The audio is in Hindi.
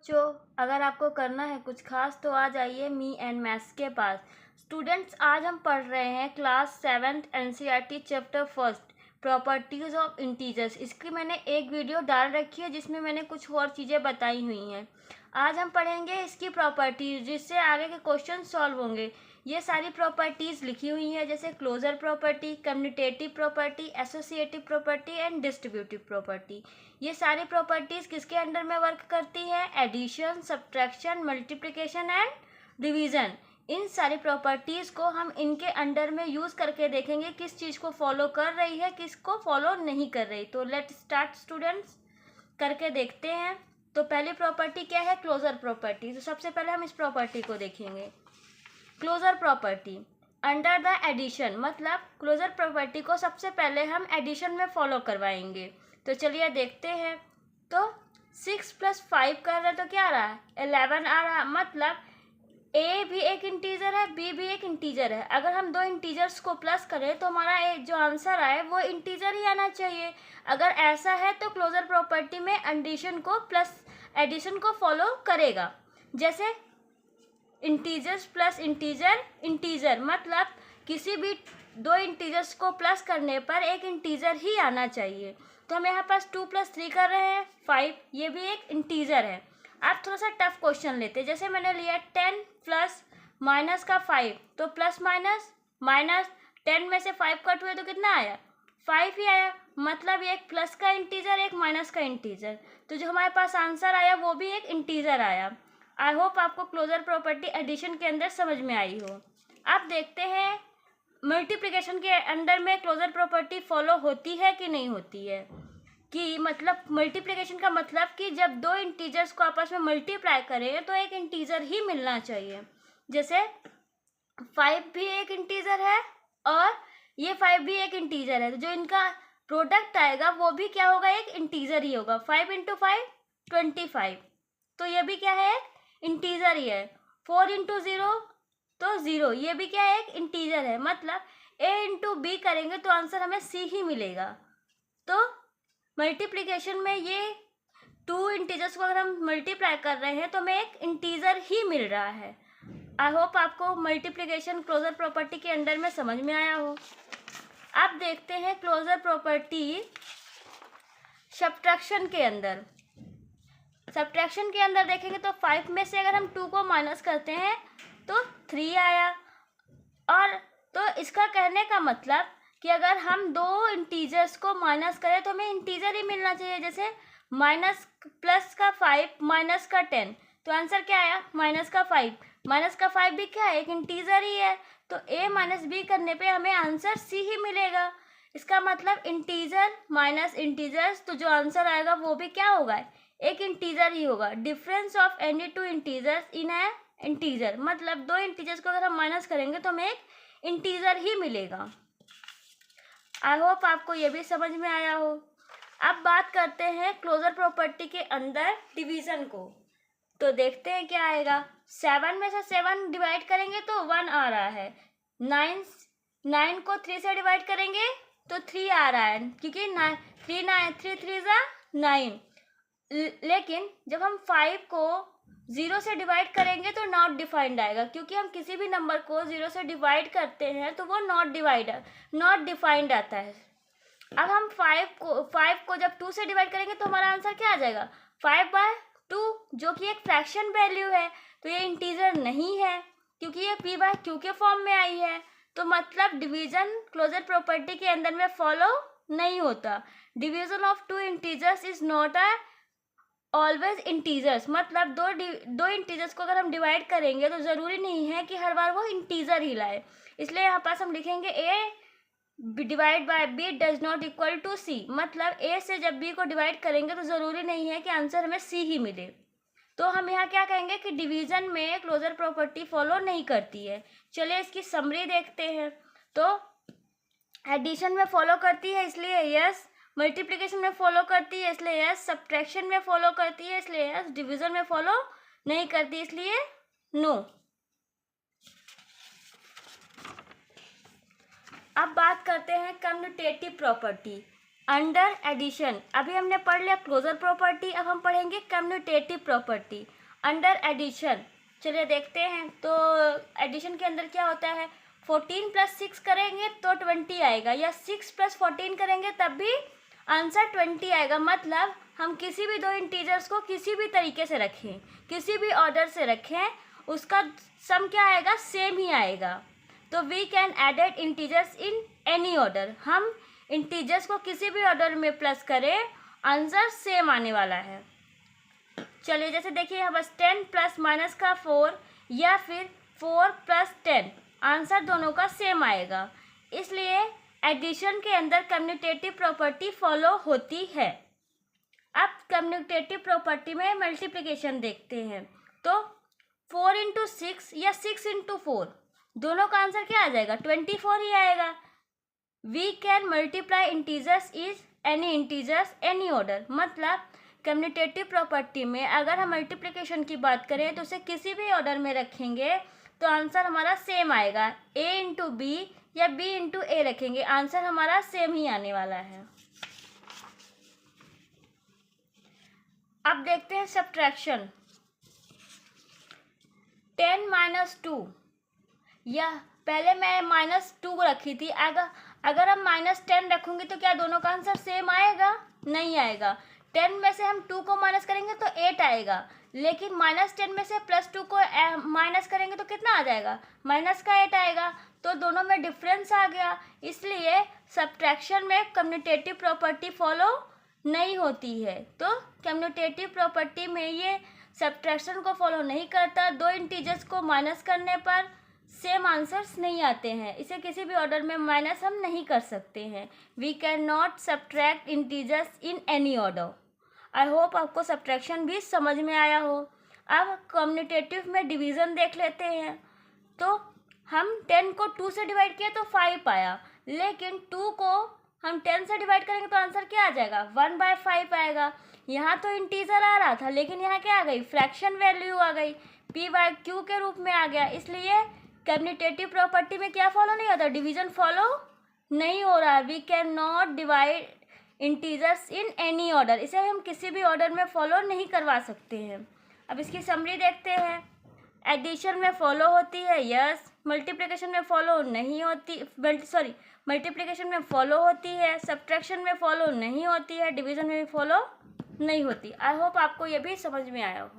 बच्चों, अगर आपको करना है कुछ खास तो आ जाइए मी एंड मैथ्स के पास। स्टूडेंट्स, आज हम पढ़ रहे हैं class 7th NCERT chapter first properties of integers. इसकी मैंने एक वीडियो डाल रखी है जिसमें मैंने कुछ और चीज़ें बताई हुई हैं। आज हम पढ़ेंगे इसकी प्रॉपर्टीज जिससे आगे के क्वेश्चन सॉल्व होंगे। ये सारी प्रॉपर्टीज़ लिखी हुई हैं जैसे closure property, commutative property, associative property and distributive property. ये सारी प्रॉपर्टीज़ किसके अंडर में वर्क करती है? Addition, subtraction, multiplication and division. इन सारी प्रॉपर्टीज़ को हम इनके अंडर में यूज़ करके देखेंगे किस चीज़ को फॉलो कर रही है, किसको फॉलो नहीं कर रही। तो लेट स्टार्ट स्टूडेंट्स, करके देखते हैं। तो पहली प्रॉपर्टी क्या है? Closure property. तो सबसे पहले हम इस प्रॉपर्टी को देखेंगे। Closure property under the addition, मतलब क्लोजर प्रॉपर्टी को सबसे पहले हम एडिशन में फॉलो करवाएंगे। तो चलिए देखते हैं। तो 6 + 5 कर रहे तो क्या आ रहा है? 11 आ रहा है। मतलब ए भी एक इंटीजर है, बी भी एक इंटीजर है। अगर हम दो इंटीजर्स को प्लस करें तो हमारा जो आंसर आए वो इंटीजर ही आना चाहिए। अगर ऐसा है तो क्लोजर प्रॉपर्टी में एडिशन को प्लस एडिशन को फॉलो करेगा। जैसे इंटीजर्स प्लस इंटीजर इंटीजर, मतलब किसी भी दो इंटीजर्स को प्लस करने पर एक इंटीजर ही आना चाहिए। तो हम यहाँ पास 2 + 3 कर रहे हैं 5, ये भी एक इंटीजर है। आप थोड़ा सा टफ क्वेश्चन लेते हैं। जैसे मैंने लिया 10 प्लस माइनस का 5, तो प्लस माइनस माइनस 10 में से 5 कट हुए तो कितना आया? 5 ही आया। मतलब ये एक प्लस का इंटीजर, एक माइनस का इंटीजर। तो जो हमारे पास आंसर आया वो भी एक इंटीजर आया। आई होप आपको क्लोजर प्रॉपर्टी एडिशन के अंदर समझ में आई हो। अब देखते हैं मल्टीप्लिकेशन के अंदर में क्लोजर प्रॉपर्टी फॉलो होती है कि नहीं होती है। कि मतलब मल्टीप्लिकेशन का मतलब कि जब दो इंटीजर्स को आपस में मल्टीप्लाई करें तो एक इंटीजर ही मिलना चाहिए। जैसे 5 भी एक इंटीजर है और ये 5 भी एक इंटीजर है। तो जो इनका प्रोडक्ट आएगा वो भी क्या होगा? एक इंटीजर ही होगा। 5 × 5 25, तो ये भी क्या है? एक इंटीजर ही है। 4 × 0 तो 0, ये भी क्या है? एक इंटीजर है। मतलब a × b करेंगे तो आंसर हमें c ही मिलेगा। तो मल्टीप्लिकेशन में ये 2 इंटीजर्स को अगर हम मल्टीप्लाई कर रहे हैं तो हमें एक इंटीजर ही मिल रहा है। आई होप आपको मल्टीप्लिकेशन क्लोजर प्रॉपर्टी के अंडर में समझ में आया हो। अब देखते हैं क्लोजर प्रॉपर्टी सब्ट्रैक्शन के अंदर। सब्ट्रैक्शन के अंदर देखेंगे तो 5 में से अगर हम 2 को माइनस करते हैं तो 3 आया। और तो इसका कहने का मतलब कि अगर हम दो इंटीजर्स को माइनस करें तो हमें इंटीजर ही मिलना चाहिए। जैसे माइनस प्लस का 5 माइनस का 10, तो आंसर क्या आया? माइनस का 5। माइनस का 5 भी क्या है? एक इंटीजर ही है। तो a - b करने पे हमें आंसर c ही मिलेगा। इसका मतलब इंटीजर माइनस इंटीजर्स, तो जो आंसर आएगा वो भी क्या होगा? एक इंटीजर ही होगा। Difference of any two integers in a integer, मतलब दो इंटीजर्स को अगर हम माइनस करेंगे तो हमें एक इंटीजर ही मिलेगा। आई होप आपको ये भी समझ में आया हो। अब बात करते हैं क्लोजर प्रॉपर्टी के अंदर डिवीजन को। तो देखते हैं क्या आएगा। 7 में से 7 डिवाइड करेंगे तो 1 आ रहा है। 9 को 3 से डिवाइड करेंगे तो 3 आ रहा है, क्योंकि 3 3 9। लेकिन जब हम 5 को 0 से डिवाइड करेंगे तो नॉट डिफाइंड आएगा, क्योंकि हम किसी भी नंबर को 0 से डिवाइड करते हैं तो वो नॉट डिफाइंड आता है। अब हम 5 को जब 2 से डिवाइड करेंगे तो हमारा आंसर क्या आ जाएगा? 5/2, जो कि एक फ्रैक्शन वैल्यू है। तो ये इंटीजर नहीं है क्योंकि ये p/q के फॉर्म में आई है। तो मतलब डिवीजन क्लोजर प्रॉपर्टी के अंदर में फॉलो नहीं होता। Division of 2 integers is not always integers, मतलब दो इंटीजर्स को अगर हम डिवाइड करेंगे तो ज़रूरी नहीं है कि हर बार वो इंटीजर ही लाए। इसलिए यहाँ पास हम लिखेंगे a divide by b does not equal to c। मतलब a से जब b को डिवाइड करेंगे तो ज़रूरी नहीं है कि आंसर हमें c ही मिले। तो हम यहाँ क्या कहेंगे कि डिवीज़न में क्लोजर प्रॉपर्टी फॉलो नहीं करती है। चलिए इसकी समरी देखते हैं। तो एडिशन में फॉलो करती है इसलिए यस, मल्टीप्लिकेशन में फॉलो करती है इसलिए यस, सब्ट्रैक्शन में फॉलो करती है इसलिए यस, डिवीजन में फॉलो नहीं करती इसलिए नो। अब बात करते हैं कम्यूटेटिव प्रॉपर्टी। अंडर एडिशन अभी हमने पढ़ लिया क्लोजर प्रॉपर्टी, अब हम पढ़ेंगे कम्यूटेटिव प्रॉपर्टी अंडर एडिशन। चलिए देखते हैं। तो एडिशन के अंदर क्या होता है, 14 + 6 करेंगे तो 20 आएगा, या 6 + 14 करेंगे तब भी आंसर 20 आएगा। मतलब हम किसी भी दो इंटीजर्स को किसी भी तरीके से रखें, किसी भी ऑर्डर से रखें, उसका सम क्या आएगा, सेम ही आएगा। तो we can added integers in any order, हम इंटीजर्स को किसी भी ऑर्डर में प्लस करें, आंसर सेम आने वाला है। चलिए जैसे देखिए यहाँ बस 10 + -4 या फिर 4 + 10, आंसर दोनों का सेम आएगा। इसलिए एडिशन के अंदर कम्यूटेटिव प्रॉपर्टी फॉलो होती है। अब कम्यूटेटिव प्रॉपर्टी में मल्टीप्लिकेशन देखते हैं। तो 4 × 6 या 6 × 4, दोनों का आंसर क्या आ जाएगा, 24 ही आएगा। We can multiply integers is any integers any order, मतलब कम्यूटेटिव प्रॉपर्टी में अगर हम मल्टीप्लिकेशन की बात करें तो उसे किसी भी ऑर्डर में रखेंगे तो आंसर हमारा सेम आएगा। a × b या b × a रखेंगे, आंसर हमारा सेम ही आने वाला है। अब देखते हैं सब्ट्रैक्शन। 10 - 2, या पहले मैं -2 रखी थी, अगर हम -10 रखूंगी तो क्या दोनों का आंसर सेम आएगा, नहीं आएगा। 10 में से हम 2 को माइनस करेंगे तो 8 आएगा, लेकिन -10 में से +2 को माइनस करेंगे तो कितना आ जाएगा, -8 आएगा। तो दोनों में डिफरेंस आ गया, इसलिए सब्ट्रैक्शन में कम्यूटेटिव प्रॉपर्टी फॉलो नहीं होती है। तो कम्यूटेटिव प्रॉपर्टी में ये सब्ट्रैक्शन को फॉलो नहीं करता। दो इंटीजर्स को माइनस करने पर सेम आंसर्स नहीं आते हैं, इसे किसी भी ऑर्डर में माइनस हम नहीं कर सकते हैं। We can not subtract integers in any order. I hope आपको सब्ट्रैक्शन भी समझ में आया हो। अब कम्यूटेटिव में डिवीज़न देख लेते हैं। तो हम 10 को 2 से डिवाइड किया तो 5 आया, लेकिन 2 को हम 10 से डिवाइड करेंगे तो आंसर क्या आ जाएगा, 1/5 आएगा। यहाँ तो इंटीजर आ रहा था, लेकिन यहाँ क्या आ गई, फ्रैक्शन वैल्यू आ गई, p/q के रूप में आ गया। इसलिए कम्यूटेटिव प्रॉपर्टी में क्या फॉलो नहीं होता, डिवीजन फॉलो नहीं हो रहा। We can not divide integers in any order, इसे हम किसी भी ऑर्डर में फॉलो नहीं करवा सकते हैं। अब इसकी समरी देखते हैं। एडिशन में फॉलो होती है, यस। मल्टीप्लिकेशन में फॉलो नहीं होती, मल्टीप्लिकेशन में फॉलो होती है, सब्ट्रैक्शन में फॉलो नहीं होती है, डिवीजन में भी फॉलो नहीं होती। आई होप आपको ये भी समझ में आया हो।